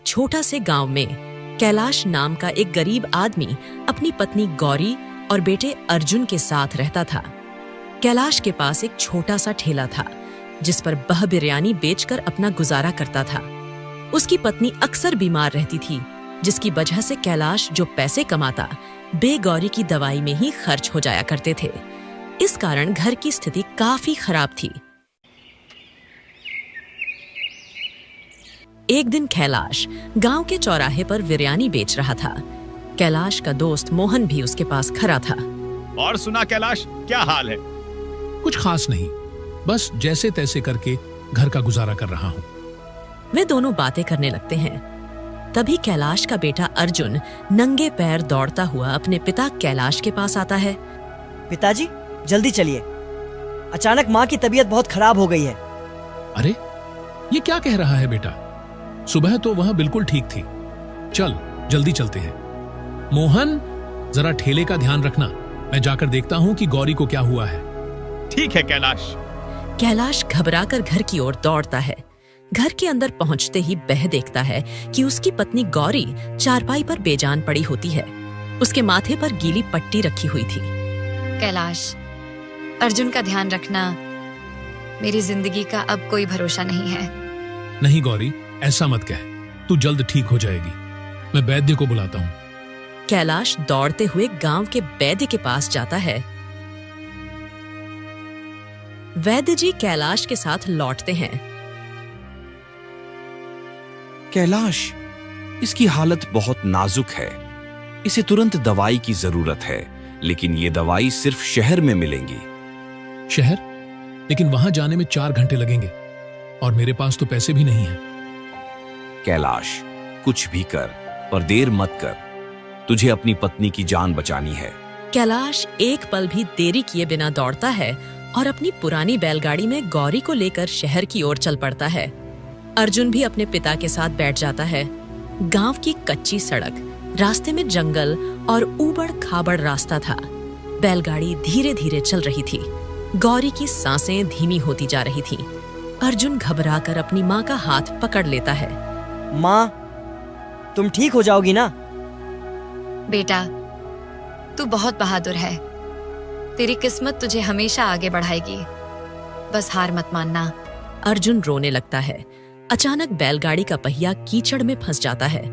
छोटा से गांव में कैलाश नाम का एक गरीब आदमी अपनी पत्नी गौरी और बेटे अर्जुन के साथ रहता था। कैलाश के पास एक छोटा सा ठेला था जिस पर वह बिरयानी बेचकर अपना गुजारा करता था। उसकी पत्नी अक्सर बीमार रहती थी, जिसकी वजह से कैलाश जो पैसे कमाता बेगौरी की दवाई में ही खर्च हो जाया करते थे। इस कारण घर की स्थिति काफी खराब थी। एक दिन कैलाश गांव के चौराहे पर बिरयानी बेच रहा था। कैलाश का दोस्त मोहन भी उसके पास खड़ा था। और सुना कैलाश, क्या हाल है? कुछ खास नहीं, बस जैसे तैसे करके घर का गुजारा कर रहा हूँ। वे दोनों बातें करने लगते हैं। तभी कैलाश का बेटा अर्जुन नंगे पैर दौड़ता हुआ अपने पिता कैलाश के पास आता है। पिताजी, जल्दी चलिए, अचानक माँ की तबीयत बहुत खराब हो गई है। अरे, ये क्या कह रहा है बेटा? सुबह तो वह बिल्कुल ठीक थी। चल, जल्दी चलते हैं। मोहन, जरा ठेले का ध्यान रखना, मैं जाकर देखता हूँ कि गौरी को क्या हुआ है। ठीक है कैलाश। कैलाश घबराकर घर की ओर दौड़ता है। घर के अंदर पहुंचते ही वह देखता है कि उसकी पत्नी गौरी चारपाई पर बेजान पड़ी होती है। उसके माथे पर गीली पट्टी रखी हुई थी। कैलाश, अर्जुन का ध्यान रखना, मेरी जिंदगी का अब कोई भरोसा नहीं है। नहीं गौरी, ऐसा मत कह, तू जल्द ठीक हो जाएगी। मैं वैद्य को बुलाता हूँ। कैलाश दौड़ते हुए गांव के वैद्य के पास जाता है। वैद्य जी कैलाश के साथ लौटते हैं। कैलाश, इसकी हालत बहुत नाजुक है, इसे तुरंत दवाई की जरूरत है, लेकिन ये दवाई सिर्फ शहर में मिलेंगी। शहर? लेकिन वहां जाने में 4 घंटे लगेंगे और मेरे पास तो पैसे भी नहीं हैं। कैलाश, कुछ भी कर, पर देर मत कर, तुझे अपनी पत्नी की जान बचानी है। कैलाश एक पल भी देरी किए बिना दौड़ता है और अपनी पुरानी बैलगाड़ी में गौरी को लेकर शहर की ओर चल पड़ता है। अर्जुन भी अपने पिता के साथ बैठ जाता है। गांव की कच्ची सड़क, रास्ते में जंगल और ऊबड़ खाबड़ रास्ता था। बैलगाड़ी धीरे धीरे चल रही थी। गौरी की सांसें धीमी होती जा रही थी। अर्जुन घबराकर अपनी माँ का हाथ पकड़ लेता है। माँ, तुम ठीक हो जाओगी ना? बेटा, तू बहुत बहादुर है। तेरी किस्मत तुझे हमेशा आगे बढ़ाएगी। बस हार मत मानना। अर्जुन रोने लगता है। अचानक बैलगाड़ी का पहिया कीचड़ में फंस जाता है।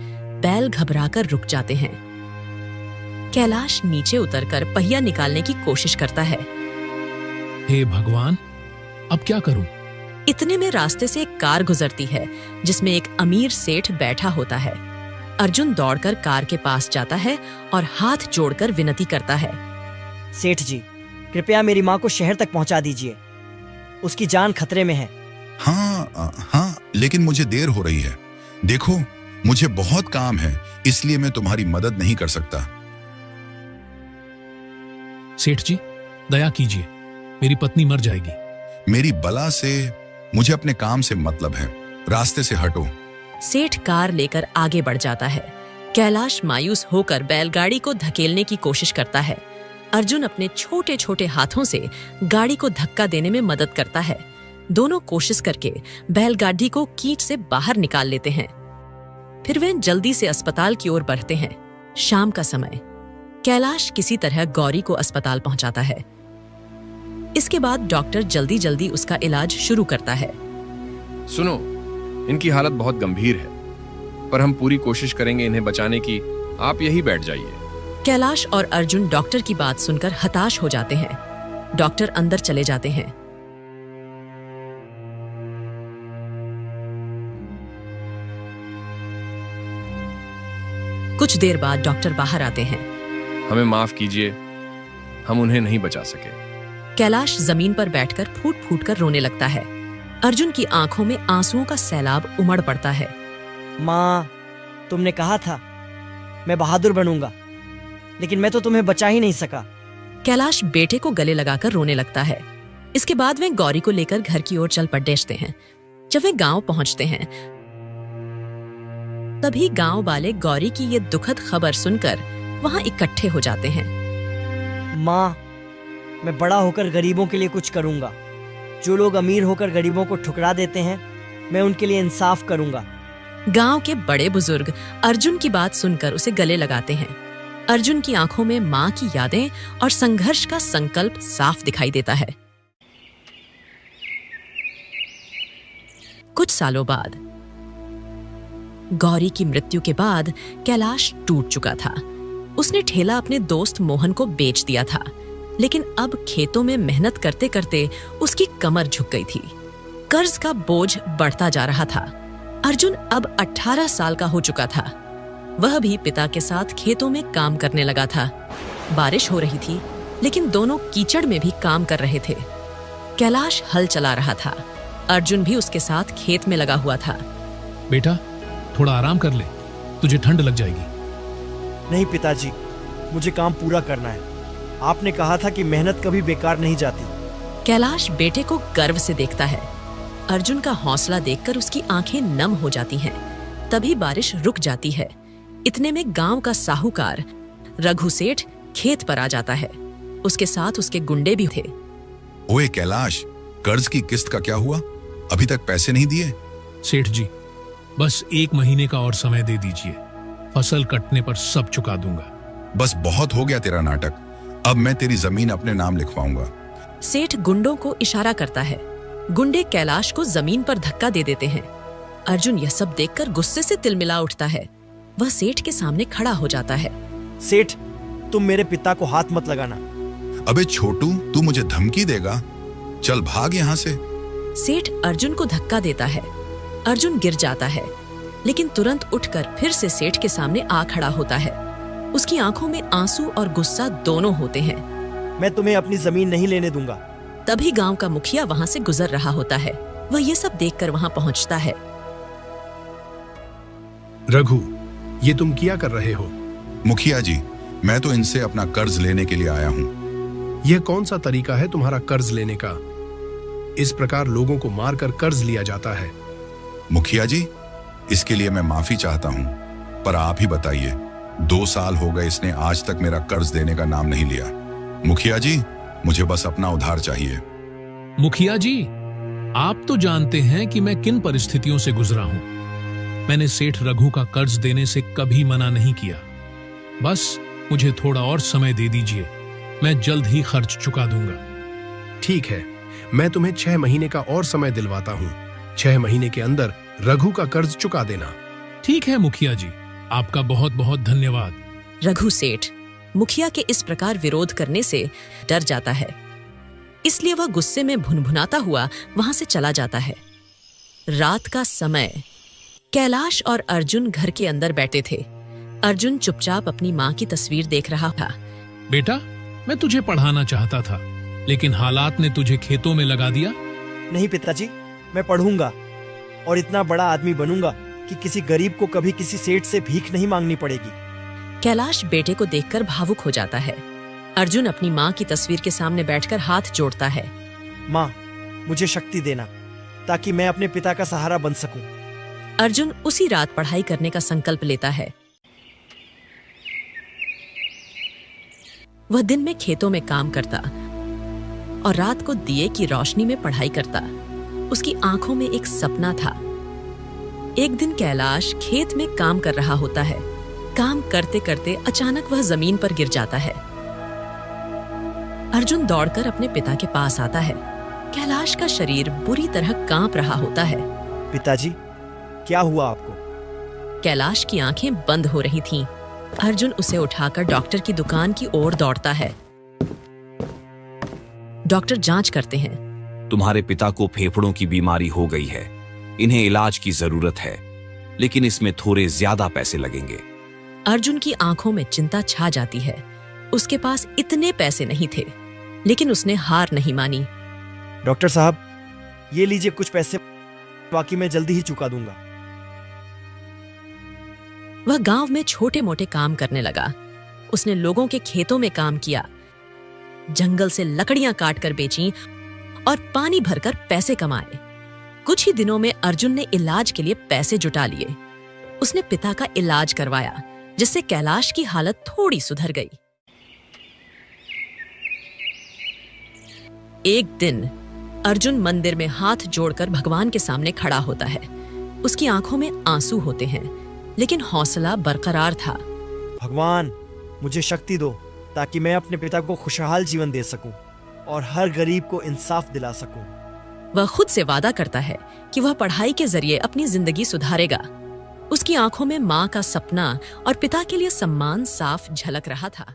बैल घबराकर रुक जाते हैं। कैलाश नीचे उतरकर पहिया निकालने की कोशिश करता है। हे भगवान, अब क्या करूं? इतने में रास्ते से एक कार गुजरती है जिसमें एक अमीर सेठ बैठा होता है। अर्जुन दौड़कर कार के पास जाता है और हाथ जोड़कर विनती करता है। सेठ जी, कृपया मेरी माँ को शहर तक पहुँचा दीजिए, उसकी जान खतरे में है। हाँ, लेकिन मुझे देर हो रही है। देखो, मुझे बहुत काम है, इसलिए मैं तुम्हारी मदद नहीं कर सकता। सेठ जी, दया कीजिए, मेरी पत्नी मर जाएगी। मेरी बला से मुझे अपने काम से मतलब है, रास्ते से हटो। सेठ कार लेकर आगे बढ़ जाता है। कैलाश मायूस होकर बैलगाड़ी को धकेलने की कोशिश करता है। अर्जुन अपने छोटे छोटे हाथों से गाड़ी को धक्का देने में मदद करता है। दोनों कोशिश करके बैलगाड़ी को कीच से बाहर निकाल लेते हैं। फिर वे जल्दी से अस्पताल की ओर बढ़ते हैं। शाम का समय। कैलाश किसी तरह गौरी को अस्पताल पहुंचाता है। इसके बाद डॉक्टर जल्दी जल्दी उसका इलाज शुरू करता है। सुनो, इनकी हालत बहुत गंभीर है, पर हम पूरी कोशिश करेंगे इन्हें बचाने की। आप यहीं बैठ जाइए। कैलाश और अर्जुन डॉक्टर की बात सुनकर हताश हो जाते हैं। डॉक्टर अंदर चले जाते हैं। कुछ देर बाद डॉक्टर बाहर आते हैं। हमें माफ कीजिए, हम उन्हें नहीं बचा सके। कैलाश जमीन पर बैठकर फूट फूट कर रोने लगता है। अर्जुन की आंखों में आंसुओं का सैलाब उमड़ पड़ता है। माँ, तुमने कहा था मैं बहादुर बनूंगा, लेकिन मैं तो तुम्हें बचा ही नहीं सका। कैलाश बेटे को गले लगाकर रोने लगता है। इसके बाद वे गौरी को लेकर घर की ओर चल पड़ते हैं। जब वे गांव पहुंचते हैं, तभी गांव वाले गौरी की ये दुखद खबर सुनकर वहां इकट्ठे हो जाते हैं। माँ, मैं बड़ा होकर गरीबों के लिए कुछ करूंगा। जो लोग अमीर होकर गरीबों को ठुकरा देते हैं, मैं उनके लिए इंसाफ करूंगा। गांव के बड़े बुजुर्ग अर्जुन की बात सुनकर उसे गले लगाते हैं। अर्जुन की आंखों में मां की यादें और संघर्ष का संकल्प साफ दिखाई देता है। कुछ सालों बाद गौरी की मृत्यु के बाद कैलाश टूट चुका था। उसने ठेला अपने दोस्त मोहन को बेच दिया था, लेकिन अब खेतों में मेहनत करते करते उसकी कमर झुक गई थी। कर्ज का बोझ बढ़ता जा रहा था। अर्जुन अब 18 साल का हो चुका था। वह भी पिता के साथ खेतों में काम करने लगा था। बारिश हो रही थी, लेकिन दोनों कीचड़ में भी काम कर रहे थे। कैलाश हल चला रहा था। अर्जुन भी उसके साथ खेत में लगा हुआ था। बेटा, थोड़ा आराम कर ले, तुझे ठंड लग जाएगी। नहीं पिताजी, मुझे काम पूरा करना है। आपने कहा था कि मेहनत कभी बेकार नहीं जाती। कैलाश बेटे को गर्व से देखता है। अर्जुन का हौसला देखकर उसकी आंखें नम हो जाती हैं। तभी बारिश रुक जाती है। इतने में गांव का साहूकार रघु सेठ खेत पर आ जाता है। उसके साथ उसके गुंडे भी थे। ओए कैलाश, कर्ज की किस्त का क्या हुआ? अभी तक पैसे नहीं दिए? सेठ जी, बस 1 महीने का और समय दे दीजिए। फसल कटने पर सब चुका दूंगा। बस बहुत हो गया तेरा नाटक। अब मैं तेरी जमीन अपने नाम लिखवाऊंगा। सेठ गुंडों को इशारा करता है। गुंडे कैलाश को जमीन पर धक्का दे देते हैं। अर्जुन यह सब देखकर गुस्से से तिलमिला उठता है। वह सेठ के सामने खड़ा हो जाता है। सेठ, तुम मेरे पिता को हाथ मत लगाना। अबे छोटू, तू मुझे धमकी देगा? चल भाग यहाँ से। सेठ अर्जुन को धक्का देता है। अर्जुन गिर जाता है, लेकिन तुरंत उठकर फिर से सेठ के सामने आ खड़ा होता है। उसकी आंखों में आंसू और गुस्सा दोनों होते हैं। मैं तुम्हें अपनी जमीन नहीं लेने दूंगा। तभी गांव का मुखिया वहां से गुजर रहा होता है। वह ये सब देखकर वहां पहुंचता है। रघु, ये तुम क्या कर रहे हो? मुखिया जी, मैं तो इनसे अपना कर्ज लेने के लिए आया हूँ। यह कौन सा तरीका है तुम्हारा कर्ज लेने का? इस प्रकार लोगों को मारकर कर्ज लिया जाता है। मुखिया जी, इसके लिए मैं माफी चाहता हूँ, पर आप ही बताइए, 2 साल हो गए इसने आज तक मेरा कर्ज देने का नाम नहीं लिया। मुखिया जी, मुझे बस अपना उधार चाहिए। मुखिया जी, आप तो जानते हैं कि मैं किन परिस्थितियों से गुजरा हूं। मैंने सेठ रघु का कर्ज देने से कभी मना नहीं किया। बस मुझे थोड़ा और समय दे दीजिए, मैं जल्द ही खर्च चुका दूंगा। ठीक है, मैं तुम्हें 6 महीने का और समय दिलवाता हूँ। 6 महीने के अंदर रघु का कर्ज चुका देना। ठीक है मुखिया जी, आपका बहुत बहुत धन्यवाद। रघु सेठ मुखिया के इस प्रकार विरोध करने से डर जाता है, इसलिए वह गुस्से में भुनभुनाता हुआ वहां से चला जाता है। रात का समय, कैलाश और अर्जुन घर के अंदर बैठे थे। अर्जुन चुपचाप अपनी मां की तस्वीर देख रहा था। बेटा, मैं तुझे पढ़ाना चाहता था, लेकिन हालात ने तुझे खेतों में लगा दिया। नहीं पिताजी, मैं पढ़ूंगा और इतना बड़ा आदमी बनूंगा कि किसी गरीब को कभी किसी सेठ से भीख नहीं मांगनी पड़ेगी। कैलाश बेटे को देखकर भावुक हो जाता है। अर्जुन अपनी मां की तस्वीर के सामने बैठकर हाथ जोड़ता है। मां, मुझे शक्ति देना ताकि मैं अपने पिता का सहारा बन सकूं। अर्जुन उसी रात पढ़ाई करने का संकल्प लेता है। वह दिन में खेतों में काम करता और रात को दिए की रोशनी में पढ़ाई करता। उसकी आंखों में एक सपना था। एक दिन कैलाश खेत में काम कर रहा होता है। काम करते करते अचानक वह जमीन पर गिर जाता है। अर्जुन दौड़कर अपने पिता के पास आता है। कैलाश का शरीर बुरी तरह कांप रहा होता है। पिताजी, क्या हुआ आपको? कैलाश की आंखें बंद हो रही थीं। अर्जुन उसे उठाकर डॉक्टर की दुकान की ओर दौड़ता है। डॉक्टर जांच करते हैं। तुम्हारे पिता को फेफड़ों की बीमारी हो गई है। इन्हें इलाज की जरूरत है, लेकिन इसमें थोड़े ज्यादा पैसे लगेंगे। अर्जुन की आंखों में चिंता छा जाती है। उसके पास इतने पैसे नहीं थे, लेकिन उसने हार नहीं मानी। डॉक्टर साहब, ये लीजिए कुछ पैसे, बाकी मैं जल्दी ही चुका दूंगा। वह गांव में छोटे मोटे काम करने लगा। उसने लोगों के खेतों में काम किया, जंगल से लकड़ियां काटकर बेची और पानी भरकर पैसे कमाए। कुछ ही दिनों में अर्जुन ने इलाज के लिए पैसे जुटा लिए। उसने पिता का इलाज करवाया, जिससे कैलाश की हालत थोड़ी सुधर गई। एक दिन अर्जुन मंदिर में हाथ जोड़कर भगवान के सामने खड़ा होता है। उसकी आंखों में आंसू होते हैं, लेकिन हौसला बरकरार था। भगवान, मुझे शक्ति दो ताकि मैं अपने पिता को खुशहाल जीवन दे सकूं और हर गरीब को इंसाफ दिला सकूं। वह खुद से वादा करता है कि वह पढ़ाई के जरिए अपनी जिंदगी सुधारेगा। उसकी आंखों में माँ का सपना और पिता के लिए सम्मान साफ झलक रहा था।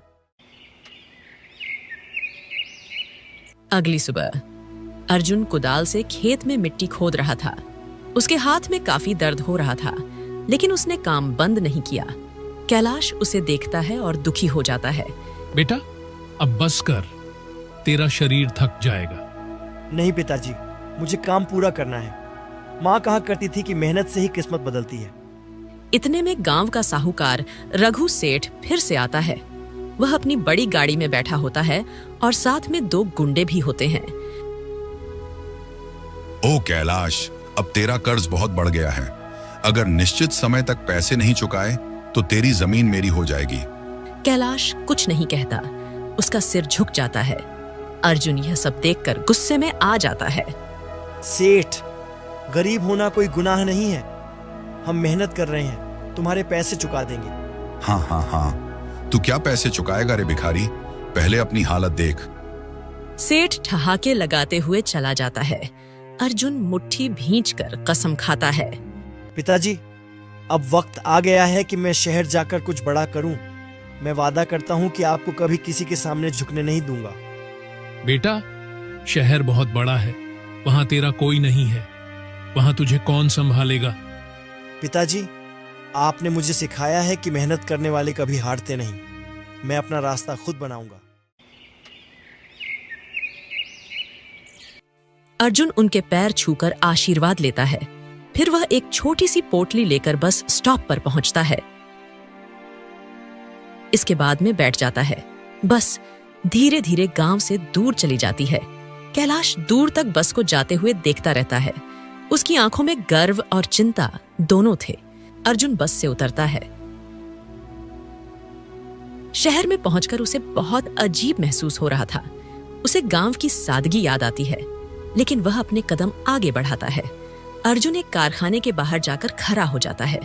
अगली सुबह अर्जुन कुदाल से खेत में मिट्टी खोद रहा था। उसके हाथ में काफी दर्द हो रहा था, लेकिन उसने काम बंद नहीं किया। कैलाश उसे देखता है और दुखी हो जाता है। बेटा, अब बस कर, तेरा शरीर थक जाएगा। नहीं पिताजी, मुझे काम पूरा करना है। माँ कहा करती थी कि मेहनत से ही किस्मत बदलती है। इतने में गांव का साहूकार रघु सेठ फिर से आता है। वह अपनी बड़ी गाड़ी में बैठा होता है और साथ में 2 गुंडे भी होते हैं। ओ कैलाश, अब तेरा कर्ज बहुत बढ़ गया है। अगर निश्चित समय तक पैसे नहीं चुकाए तो तेरी जमीन मेरी हो जाएगी। कैलाश कुछ नहीं कहता, उसका सिर झुक जाता है। अर्जुन यह सब देखकर गुस्से में आ जाता है। सेठ, गरीब होना कोई गुनाह नहीं है। हम मेहनत कर रहे हैं, तुम्हारे पैसे चुका देंगे। हाँ हाँ हाँ, तू क्या पैसे चुकाएगा रे भिखारी? पहले अपनी हालत देख। सेठ ठहाके लगाते हुए चला जाता है। अर्जुन मुट्ठी भींचकर कसम खाता है। पिताजी, अब वक्त आ गया है कि मैं शहर जाकर कुछ बड़ा करूं। मैं वादा करता हूं कि आपको कभी किसी के सामने झुकने नहीं दूंगा। बेटा, शहर बहुत बड़ा है, वहां तेरा कोई नहीं है। वहां तुझे कौन संभालेगा? पिताजी, आपने मुझे सिखाया है कि मेहनत करने वाले कभी हारते नहीं। मैं अपना रास्ता खुद बनाऊंगा। अर्जुन उनके पैर छूकर आशीर्वाद लेता है। फिर वह एक छोटी सी पोटली लेकर बस स्टॉप पर पहुंचता है। इसके बाद में बैठ जाता है। बस धीरे धीरे गांव से दूर चली जाती है। कैलाश दूर तक बस को जाते हुए देखता रहता है। उसकी आंखों में गर्व और चिंता दोनों थे। अर्जुन बस से उतरता है। शहर में पहुंचकर उसे बहुत अजीब महसूस हो रहा था। उसे गांव की सादगी याद आती है, लेकिन वह अपने कदम आगे बढ़ाता है। अर्जुन एक कारखाने के बाहर जाकर खड़ा हो जाता है।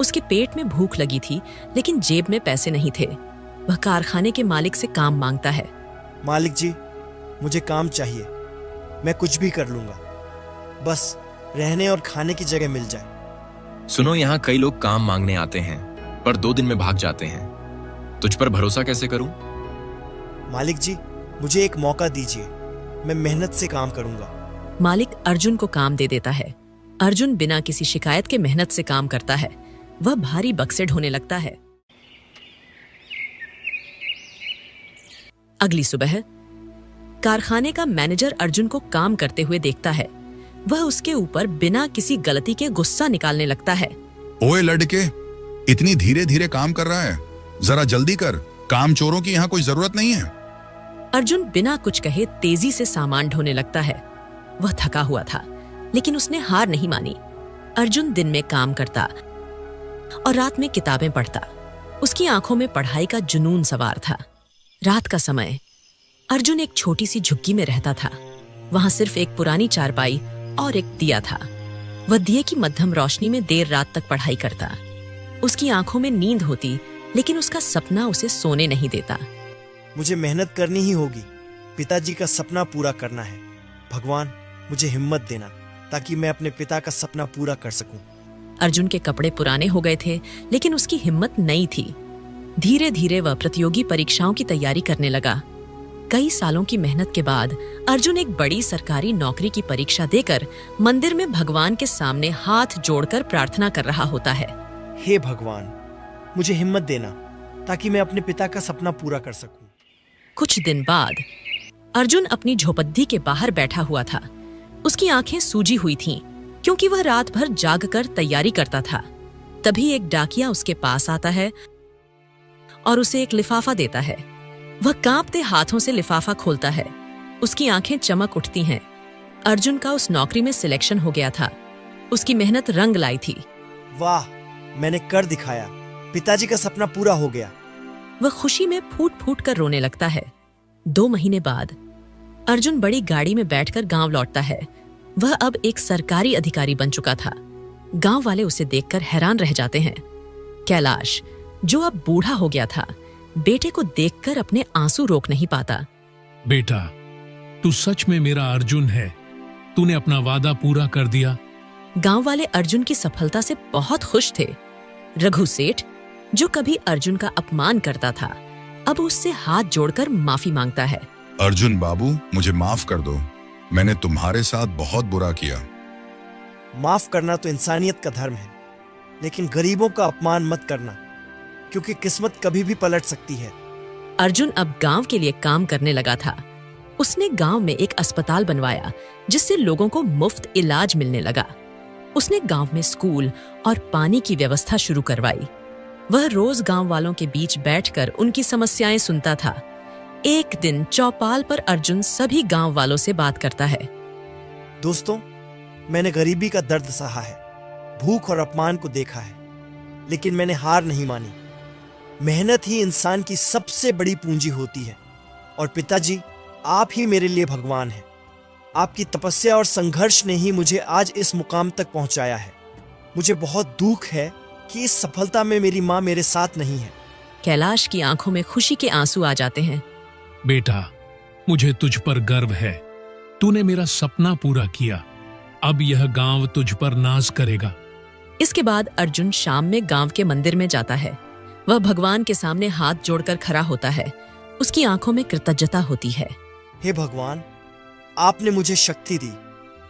उसके पेट में भूख लगी थी, लेकिन जेब में पैसे नहीं थे। वह कारखाने के मालिक से काम मांगता है। मालिक जी, मुझे काम चाहिए। मैं कुछ भी कर लूंगा, बस रहने और खाने की जगह मिल जाए। सुनो, यहाँ कई लोग काम मांगने आते हैं पर 2 दिन में भाग जाते हैं। तुझ पर भरोसा कैसे करूं? मालिक जी, मुझे एक मौका दीजिए। मैं मेहनत से काम करूंगा। मालिक अर्जुन को काम दे देता है। अर्जुन बिना किसी शिकायत के मेहनत से काम करता है। वह भारी बक्से ढोने लगता है। अगली सुबह कारखाने का मैनेजर अर्जुन को काम करते हुए देखता है। वह उसके ऊपर बिना किसी गलती के गुस्सा निकालने लगता है। ओए लड़के, इतनी धीरे धीरे काम कर रहा है, जरा जल्दी कर। काम चोरों की यहाँ कोई जरूरत नहीं है। अर्जुन बिना कुछ कहे तेजी से सामान ढोने लगता है। वह थका हुआ था, लेकिन उसने हार नहीं मानी। अर्जुन दिन में काम करता और रात में किताबें पढ़ता। उसकी आंखों में पढ़ाई का जुनून सवार था। रात का समय अर्जुन एक छोटी सी झुग्गी में रहता था। वहां सिर्फ एक पुरानी चारपाई और एक दिया था। वह दिए की मध्यम रोशनी में देर रात तक पढ़ाई करता। उसकी आंखों में नींद होती, लेकिन उसका सपना उसे सोने नहीं देता। मुझे मेहनत करनी ही होगी। पिताजी का सपना पूरा करना है। भगवान, मुझे हिम्मत देना ताकि मैं अपने पिता का सपना पूरा कर सकूं। अर्जुन के कपड़े पुराने हो गए थे, लेकिन उसकी हिम्मत नई थी। धीरे धीरे वह प्रतियोगी परीक्षाओं की तैयारी करने लगा। कई सालों की मेहनत के बाद अर्जुन एक बड़ी सरकारी नौकरी की परीक्षा देकर मंदिर में भगवान के सामने हाथ जोड़कर प्रार्थना कर रहा होता है। हे भगवान, मुझे हिम्मत देना ताकि मैं अपने पिता का सपना पूरा कर सकूं। कुछ दिन बाद अर्जुन अपनी झोपड़ी के बाहर बैठा हुआ था। उसकी आंखें सूजी हुई थीं, क्योंकि वह रात भर जागकर तैयारी करता था। तभी एक डाकिया उसके पास आता है और उसे एक लिफाफा देता है। वह कांपते हाथों से लिफाफा खोलता है। उसकी आंखें चमक उठती हैं। अर्जुन का उस नौकरी में सिलेक्शन हो गया था। उसकी मेहनत रंग लाई थी। वाह, मैंने कर दिखाया। पिताजी का सपना पूरा हो गया। वह खुशी में फूट फूट कर रोने लगता है। 2 महीने बाद अर्जुन बड़ी गाड़ी में बैठकर गांव लौटता है। वह अब एक सरकारी अधिकारी बन चुका था। गांव वाले उसे देखकर हैरान रह जाते हैं। कैलाश, जो अब बूढ़ा हो गया था, बेटे को देखकर अपने आंसू रोक नहीं पाता। बेटा, तू सच में मेरा अर्जुन है। तूने अपना वादा पूरा कर दिया। गांव वाले अर्जुन की सफलता से बहुत खुश थे। रघु सेठ, जो कभी अर्जुन का अपमान करता था, अब उससे हाथ जोड़कर माफी मांगता है। अर्जुन बाबू, मुझे माफ कर दो। मैंने तुम्हारे साथ बहुत बुरा किया। माफ करना तो इंसानियत का धर्म है, लेकिन गरीबों का अपमान मत करना, क्योंकि किस्मत कभी भी पलट सकती है। अर्जुन अब गांव के लिए काम करने लगा था। उसने गांव में एक अस्पताल बनवाया, जिससे लोगों को मुफ्त इलाज मिलने लगा। उसने गांव में स्कूल और पानी की व्यवस्था शुरू करवाई। वह रोज गांव वालों के बीच बैठकर उनकी समस्याएं सुनता था। एक दिन चौपाल पर अर्जुन सभी गांव वालों से बात करता है। दोस्तों, मैंने गरीबी का दर्द सहा है, भूख और अपमान को देखा है, लेकिन मैंने हार नहीं मानी। मेहनत ही इंसान की सबसे बड़ी पूंजी होती है। और पिताजी, आप ही मेरे लिए भगवान हैं। आपकी तपस्या और संघर्ष ने ही मुझे आज इस मुकाम तक पहुंचाया है। मुझे बहुत दुख है कि इस सफलता में मेरी माँ मेरे साथ नहीं है। कैलाश की आंखों में खुशी के आंसू आ जाते हैं। बेटा, मुझे तुझ पर गर्व है। तूने मेरा सपना पूरा किया। अब यह गांव तुझ पर नाज करेगा। इसके बाद अर्जुन शाम में गांव के मंदिर में जाता है। वह भगवान के सामने हाथ जोड़कर खड़ा होता है। उसकी आंखों में कृतज्ञता होती है। हे भगवान, आपने मुझे शक्ति दी,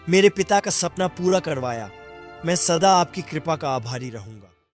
मेरे पिता का सपना पूरा करवाया। मैं सदा आपकी कृपा का आभारी रहूंगा।